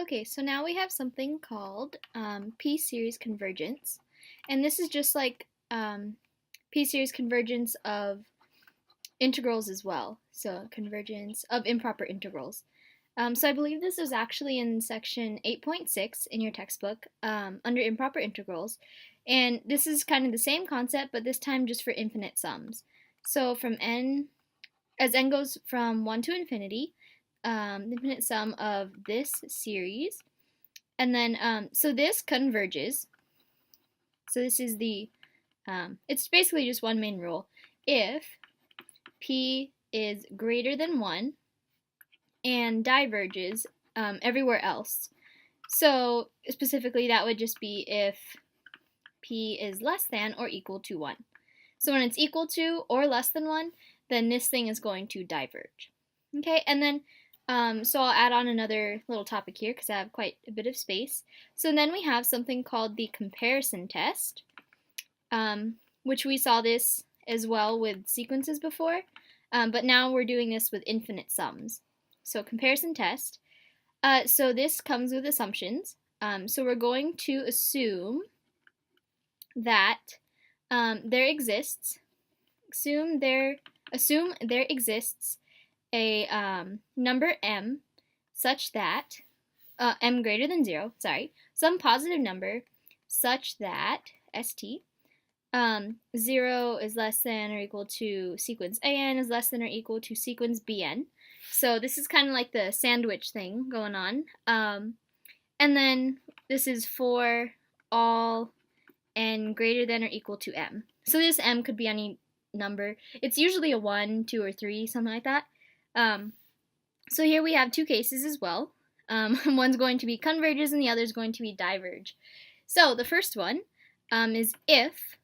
Okay, so now we have something called P-series convergence, and this is just like P-series convergence of integrals as well, so convergence of improper integrals. So I believe this is actually in section 8.6 in your textbook under improper integrals, and this is kind of the same concept, but this time just for infinite sums. So from n, as n goes from 1 to infinity, the infinite sum of this series, and then so this converges. So this is the it's basically just one main rule. If p is greater than 1 and diverges everywhere else. So specifically that would just be if p is less than or equal to 1. So when it's equal to or less than 1, then this thing is going to diverge. Okay, and then so I'll add on another little topic here because I have quite a bit of space. So then we have something called the comparison test, which we saw this as well with sequences before, but now we're doing this with infinite sums. So comparison test. So this comes with assumptions. So we're going to assume that there exists a number m such that m greater than 0, some positive number such that st 0 is less than or equal to sequence an is less than or equal to sequence bn. So this is kind of like the sandwich thing going on. And then this is for all n greater than or equal to m. So this m could be any number. It's usually a 1, 2, or 3, something like that. So here we have two cases as well. One's going to be converges and the other is going to be diverge. So the first one is if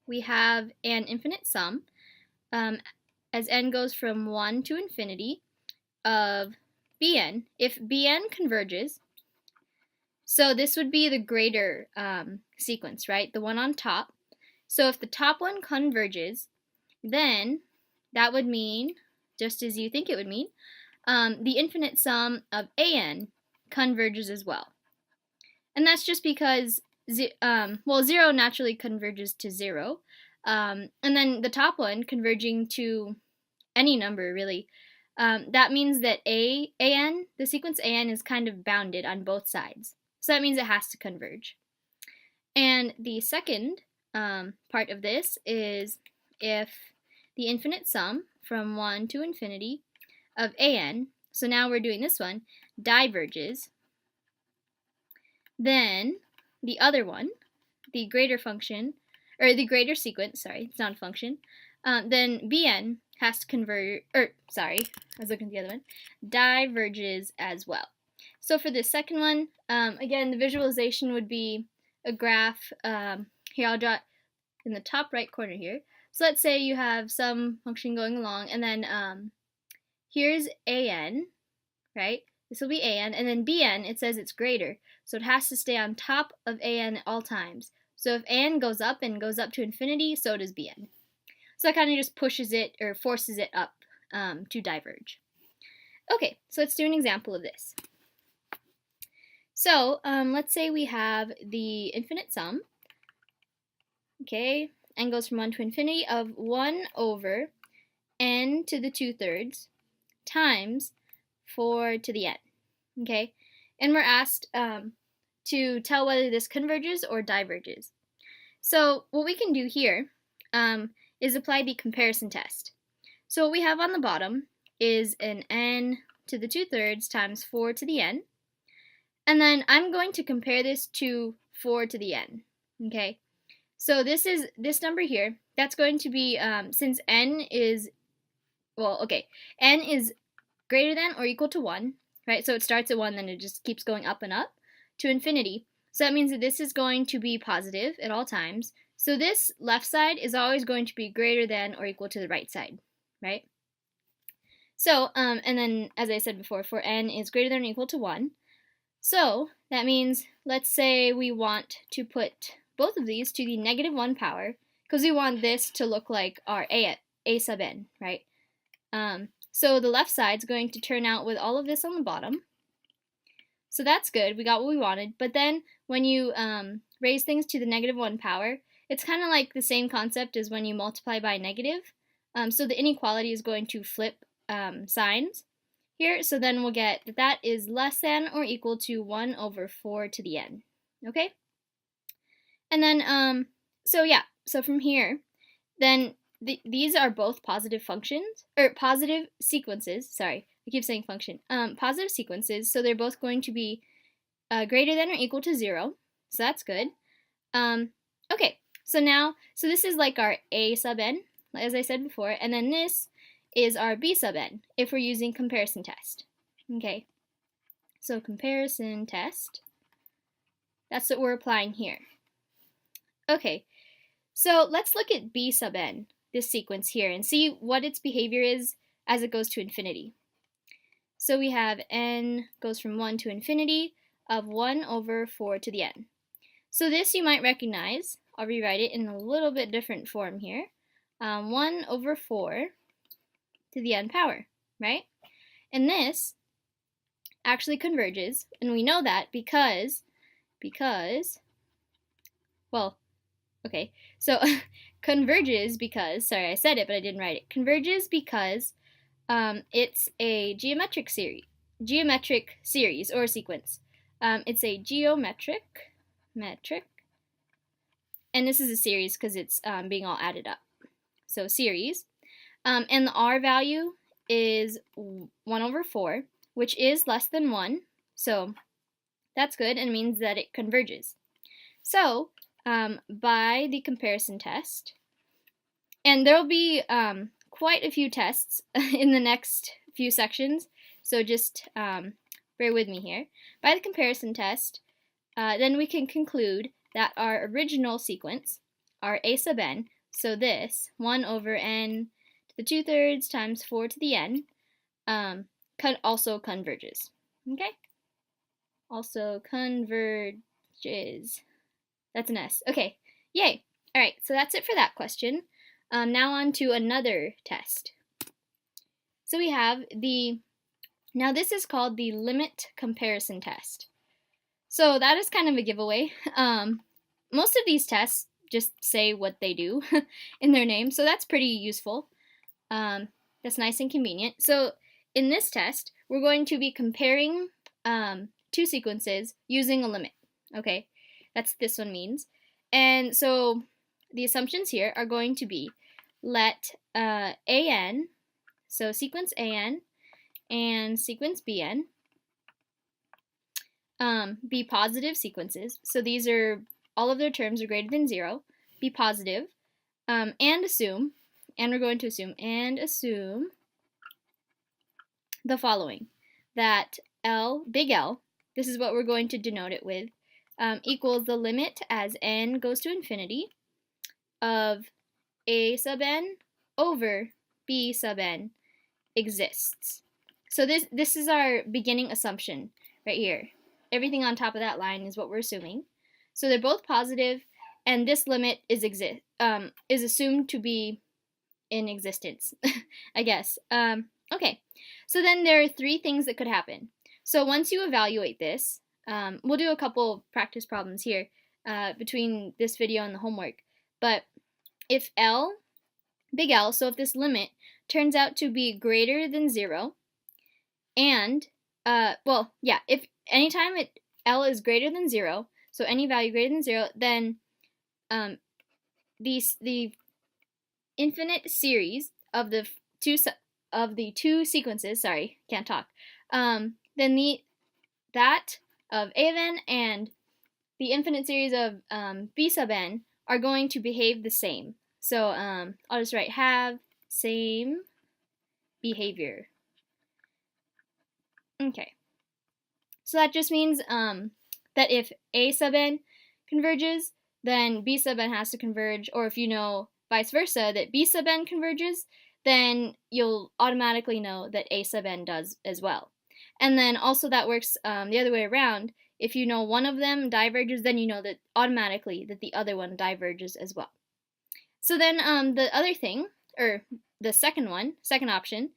we have an infinite sum as n goes from 1 to infinity of bn. If bn converges, so this would be the greater sequence, right? The one on top. So if the top one converges, then that would mean, just as you think it would mean, the infinite sum of an converges as well. And that's just because, 0 naturally converges to 0. And then the top one converging to any number, really. That means that an, the sequence an, is kind of bounded on both sides. So that means it has to converge. And the second part of this is if the infinite sum from 1 to infinity of an, so now we're doing this one, diverges, then the other one, the greater function, or the greater sequence, sorry, it's not a function, then bn has to converge, I was looking at the other one, diverges as well. So for this second one, again, the visualization would be a graph. Here, I'll draw it in the top right corner here. So let's say you have some function going along, and then here's an, right? This will be an, and then bn, it says it's greater, so it has to stay on top of an at all times. So if an goes up and goes up to infinity, so does bn. So that kind of just pushes it or forces it up to diverge. Okay, so let's do an example of this. So let's say we have the infinite sum, okay, n goes from 1 to infinity of 1 over n to the 2/3 times 4 to the n, okay? And we're asked to tell whether this converges or diverges. So what we can do here is apply the comparison test. So what we have on the bottom is an n to the 2/3 times 4 to the n. And then I'm going to compare this to 4 to the n, okay? So this is this number here. That's going to be, since n is, n is greater than or equal to 1, right? So it starts at 1, then it just keeps going up and up to infinity. So that means that this is going to be positive at all times. So this left side is always going to be greater than or equal to the right side, right? So, and then, as I said before, for n is greater than or equal to 1. So that means, let's say we want to put both of these to the -1 power, because we want this to look like our a sub n, right? So the left side's going to turn out with all of this on the bottom. So that's good, we got what we wanted. But then when you raise things to the -1 power, it's kind of like the same concept as when you multiply by negative. So the inequality is going to flip signs here. So then we'll get that that is less than or equal to 1 over 4 to the n. Okay? And then, so from here, then these are both positive functions, or positive sequences, sorry, I keep saying function, positive sequences, so they're both going to be greater than or equal to 0, so that's good. Okay, so this is like our a sub n, as I said before, and then this is our b sub n, if we're using comparison test. Okay, so comparison test, that's what we're applying here. Okay, so let's look at b sub n, this sequence here, and see what its behavior is as it goes to infinity. So we have n goes from 1 to infinity of 1 over 4 to the n. So this you might recognize. I'll rewrite it in a little bit different form here. 1 over 4 to the n power, right? And this actually converges, and we know that because well, okay, so converges because, sorry, I said it, but I didn't write it. Converges because it's a geometric series or sequence. It's a metric, and this is a series because it's being all added up. So series, and the r value is 1 over 4, which is less than 1. So that's good, and it means that it converges. So by the comparison test, and there will be quite a few tests in the next few sections, so just bear with me here. By the comparison test, then we can conclude that our original sequence, our a sub n, so this 1 over n to the 2/3 times 4 to the n, also converges. Okay? Also converges. That's an S. Okay, yay. All right, so that's it for that question. Now on to another test. So we have now this is called the limit comparison test. So that is kind of a giveaway. Most of these tests just say what they do in their name, so that's pretty useful. That's nice and convenient. So in this test, we're going to be comparing two sequences using a limit. Okay, that's what this one means. And so the assumptions here are going to be let an, so sequence an and sequence bn, be positive sequences. So these are, all of their terms are greater than 0, be positive, and assume the following, that big L, this is what we're going to denote it with, equals the limit as n goes to infinity of a sub n over b sub n exists. So this is our beginning assumption right here. Everything on top of that line is what we're assuming. So they're both positive, and this limit is assumed to be in existence, I guess. Okay, so then there are 3 things that could happen. So once you evaluate this, we'll do a couple practice problems here between this video and the homework. But if big L, so if this limit turns out to be greater than 0, and, if anytime L is greater than 0, so any value greater than 0, then the infinite series of the two sequences, sorry, can't talk, then that of a of n and the infinite series of b sub n are going to behave the same. So I'll just write have same behavior. Okay, so that just means that if a sub n converges, then b sub n has to converge, or if you know vice versa, that b sub n converges, then you'll automatically know that a sub n does as well. And then also that works the other way around. if you know one of them diverges, then you know that automatically that the other one diverges as well. So then the other thing, or the second option,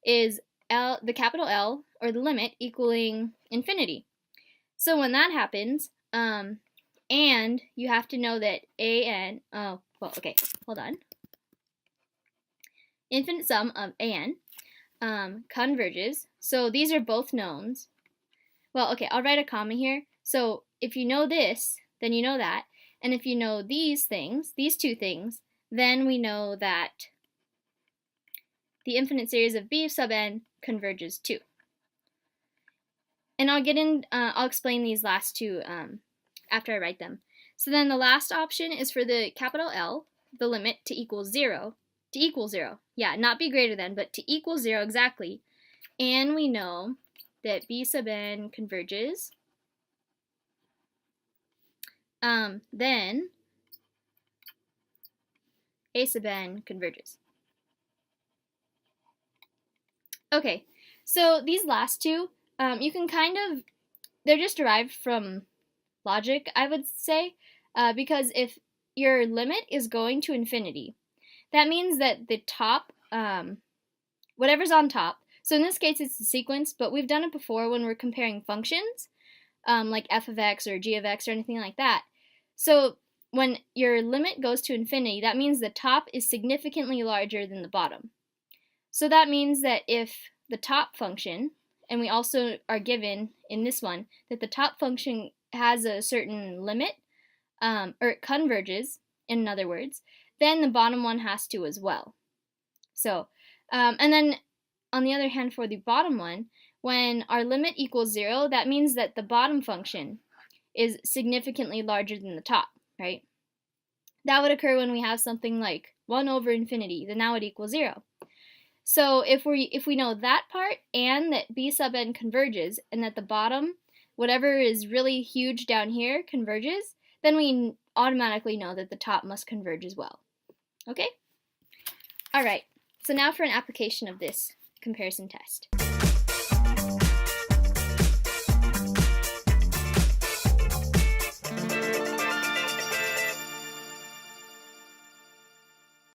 is the capital L, or the limit, equaling infinity. So when that happens, and you have to know that infinite sum of an converges. So these are both knowns. Well, okay, I'll write a comma here. So if you know this, then you know that. And if you know these things, these two things, then we know that the infinite series of b sub n converges too. And I'll explain these last two after I write them. So then the last option is for the capital L, the limit, to equal 0. To equal 0. Yeah, not be greater than, but to equal 0 exactly. And we know that b sub n converges. Then a sub n converges. Okay, so these last two, you can they're just derived from logic, I would say, because if your limit is going to infinity, that means that the top, whatever's on top, so in this case it's the sequence, but we've done it before when we're comparing functions, like f of x or g of x or anything like that. So when your limit goes to infinity, that means the top is significantly larger than the bottom. So that means that if the top function, and we also are given in this one that the top function has a certain limit, or it converges, in other words, then the bottom one has to as well. So, and then on the other hand, for the bottom one, when our limit equals 0, that means that the bottom function is significantly larger than the top, right? That would occur when we have something like 1 over infinity, then that would equal 0. So if we know that part, and that b sub n converges, and that the bottom, whatever is really huge down here, converges, then we automatically know that the top must converge as well. Okay? Alright, so now for an application of this comparison test.